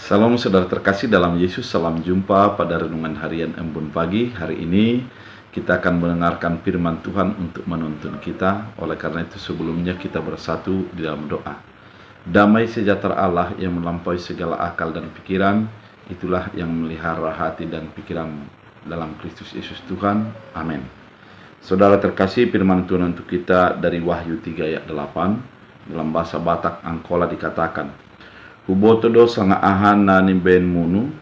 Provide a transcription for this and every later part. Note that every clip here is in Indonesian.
Salam saudara terkasih dalam Yesus, salam jumpa pada renungan harian Embun Pagi. Hari ini kita akan mendengarkan firman Tuhan untuk menuntun kita. Oleh karena itu sebelumnya kita bersatu di dalam doa. Damai sejahtera Allah yang melampaui segala akal dan pikiran, itulah yang memelihara hati dan pikiran dalam Kristus Yesus Tuhan. Amin. Saudara terkasih, firman Tuhan untuk kita dari Wahyu 3 ayat 8. Dalam bahasa Batak Angkola dikatakan, Hubotodo sanga ahana nimben munu,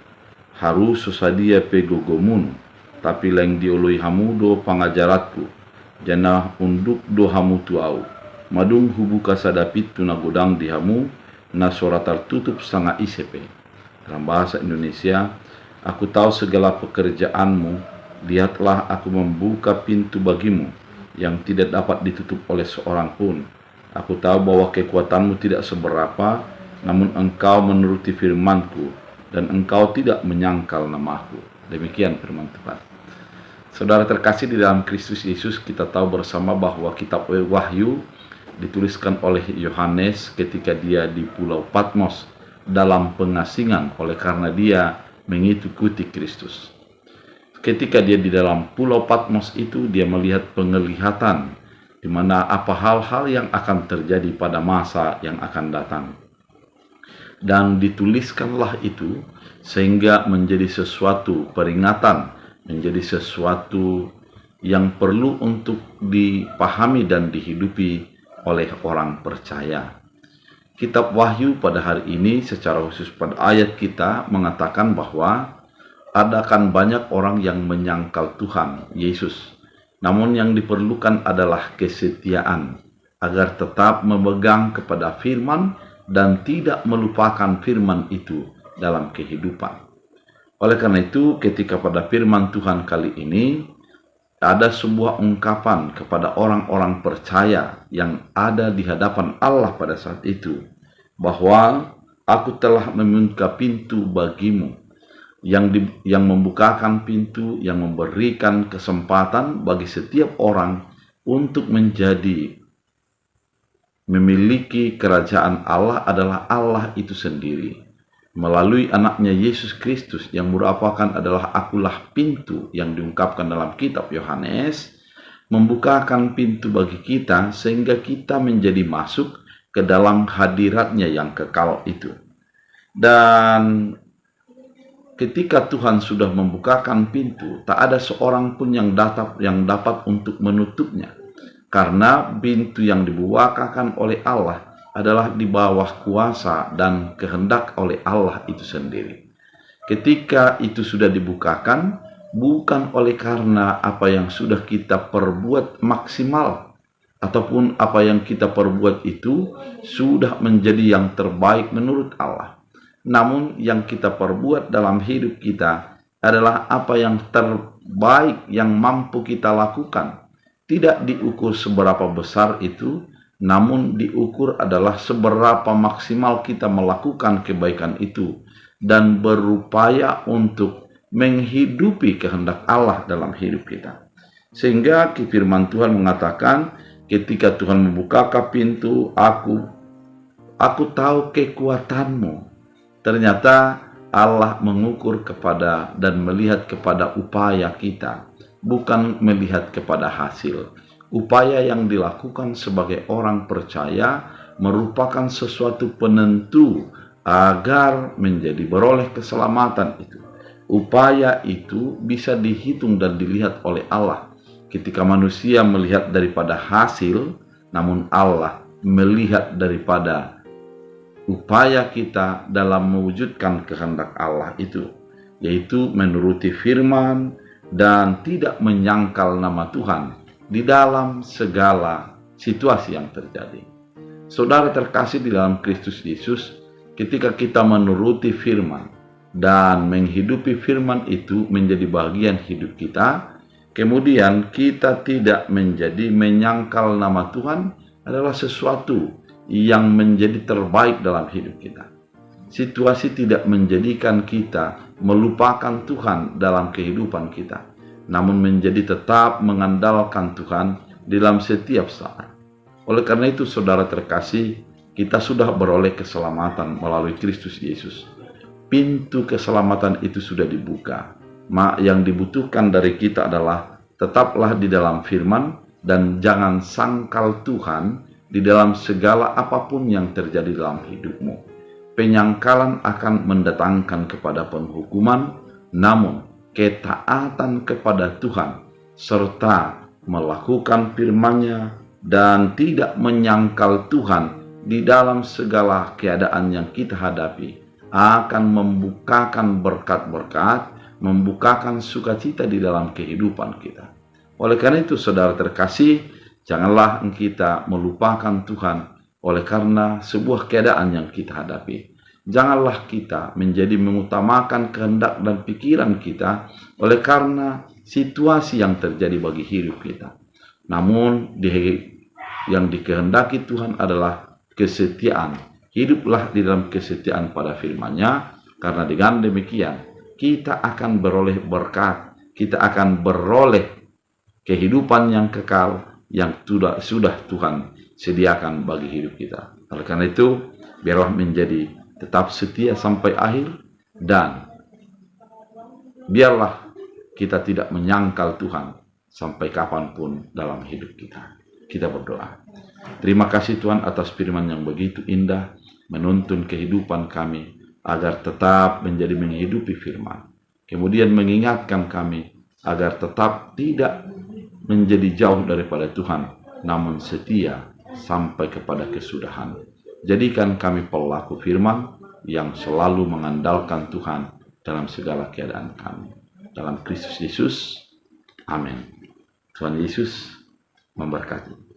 harus susadia pegogo munu, tapi leng diului hamudo pangajaratku, jana unduk do hamu tuau, madung hubuka sadapit tuna godang di hamu, na sora tertutup sanga isepe. Dalam bahasa Indonesia, aku tahu segala pekerjaanmu, lihatlah aku membuka pintu bagimu, yang tidak dapat ditutup oleh seorang pun. Aku tahu bahwa kekuatanmu tidak seberapa, namun engkau menuruti firman-Ku, dan engkau tidak menyangkal nama-Ku. Demikian firman Tuhan. Saudara terkasih di dalam Kristus Yesus, kita tahu bersama bahwa kitab Wahyu dituliskan oleh Yohanes ketika dia di Pulau Patmos dalam pengasingan oleh karena dia mengikuti Kristus. Ketika dia di dalam Pulau Patmos itu, dia melihat penglihatan di mana apa hal-hal yang akan terjadi pada masa yang akan datang. Dan dituliskanlah itu sehingga menjadi sesuatu peringatan, menjadi sesuatu yang perlu untuk dipahami dan dihidupi oleh orang percaya. Kitab Wahyu pada hari ini secara khusus pada ayat kita mengatakan bahwa adakan banyak orang yang menyangkal Tuhan Yesus. Namun yang diperlukan adalah kesetiaan agar tetap memegang kepada firman dan tidak melupakan firman itu dalam kehidupan. Oleh karena itu, ketika pada firman Tuhan kali ini ada sebuah ungkapan kepada orang-orang percaya yang ada di hadapan Allah pada saat itu, bahwa aku telah membuka pintu bagimu, yang membukakan pintu, yang memberikan kesempatan bagi setiap orang untuk memiliki kerajaan Allah adalah Allah itu sendiri. Melalui anaknya Yesus Kristus yang merupakan adalah akulah pintu yang diungkapkan dalam kitab Yohanes, membukakan pintu bagi kita sehingga kita menjadi masuk ke dalam hadiratnya yang kekal itu. Dan ketika Tuhan sudah membukakan pintu, tak ada seorang pun yang dapat untuk menutupnya. Karena pintu yang dibukakan oleh Allah adalah di bawah kuasa dan kehendak oleh Allah itu sendiri. Ketika itu sudah dibukakan, bukan oleh karena apa yang sudah kita perbuat maksimal, ataupun apa yang kita perbuat itu sudah menjadi yang terbaik menurut Allah. Namun yang kita perbuat dalam hidup kita adalah apa yang terbaik yang mampu kita lakukan. Tidak diukur seberapa besar itu, namun diukur adalah seberapa maksimal kita melakukan kebaikan itu dan berupaya untuk menghidupi kehendak Allah dalam hidup kita. Sehingga firman Tuhan mengatakan, ketika Tuhan membukakan pintu, aku tahu kekuatanmu. Ternyata Allah mengukur kepada dan melihat kepada upaya kita, bukan melihat kepada hasil. Upaya yang dilakukan sebagai orang percaya merupakan sesuatu penentu agar menjadi beroleh keselamatan itu. Upaya itu bisa dihitung dan dilihat oleh Allah. Ketika manusia melihat daripada hasil, namun Allah melihat daripada upaya kita dalam mewujudkan kehendak Allah itu, yaitu menuruti firman dan tidak menyangkal nama Tuhan di dalam segala situasi yang terjadi. Saudara terkasih di dalam Kristus Yesus, ketika kita menuruti firman dan menghidupi firman itu menjadi bagian hidup kita, kemudian kita tidak menjadi menyangkal nama Tuhan adalah sesuatu yang menjadi terbaik dalam hidup kita. Situasi tidak menjadikan kita melupakan Tuhan dalam kehidupan kita, namun menjadi tetap mengandalkan Tuhan dalam setiap saat. Oleh karena itu, saudara terkasih, kita sudah beroleh keselamatan melalui Kristus Yesus. pintu keselamatan itu sudah dibuka. Yang dibutuhkan dari kita adalah tetaplah di dalam firman dan jangan sangkal Tuhan di dalam segala apapun yang terjadi dalam hidupmu. Penyangkalan akan mendatangkan kepada penghukuman, namun ketaatan kepada Tuhan serta melakukan firman-Nya dan tidak menyangkal Tuhan di dalam segala keadaan yang kita hadapi akan membukakan berkat-berkat, membukakan sukacita di dalam kehidupan kita. Oleh karena itu, saudara terkasih, janganlah kita melupakan Tuhan oleh karena sebuah keadaan yang kita hadapi. Janganlah kita menjadi mengutamakan kehendak dan pikiran kita oleh karena situasi yang terjadi bagi hidup kita. Namun yang dikehendaki Tuhan adalah kesetiaan. Hiduplah di dalam kesetiaan pada firman-Nya, karena dengan demikian kita akan beroleh berkat, kita akan beroleh kehidupan yang kekal yang sudah Tuhan sediakan bagi hidup kita. Oleh karena itu, biarlah menjadi tetap setia sampai akhir, dan biarlah kita tidak menyangkal Tuhan sampai kapanpun dalam hidup kita. Kita berdoa. Terima kasih Tuhan atas firman yang begitu indah, menuntun kehidupan kami agar tetap menjadi menghidupi firman. Kemudian mengingatkan kami agar tetap tidak menjadi jauh daripada Tuhan, namun setia sampai kepada kesudahan. Jadikan kami pelaku firman yang selalu mengandalkan Tuhan dalam segala keadaan kami. Dalam Kristus Yesus, amin. Tuhan Yesus memberkati.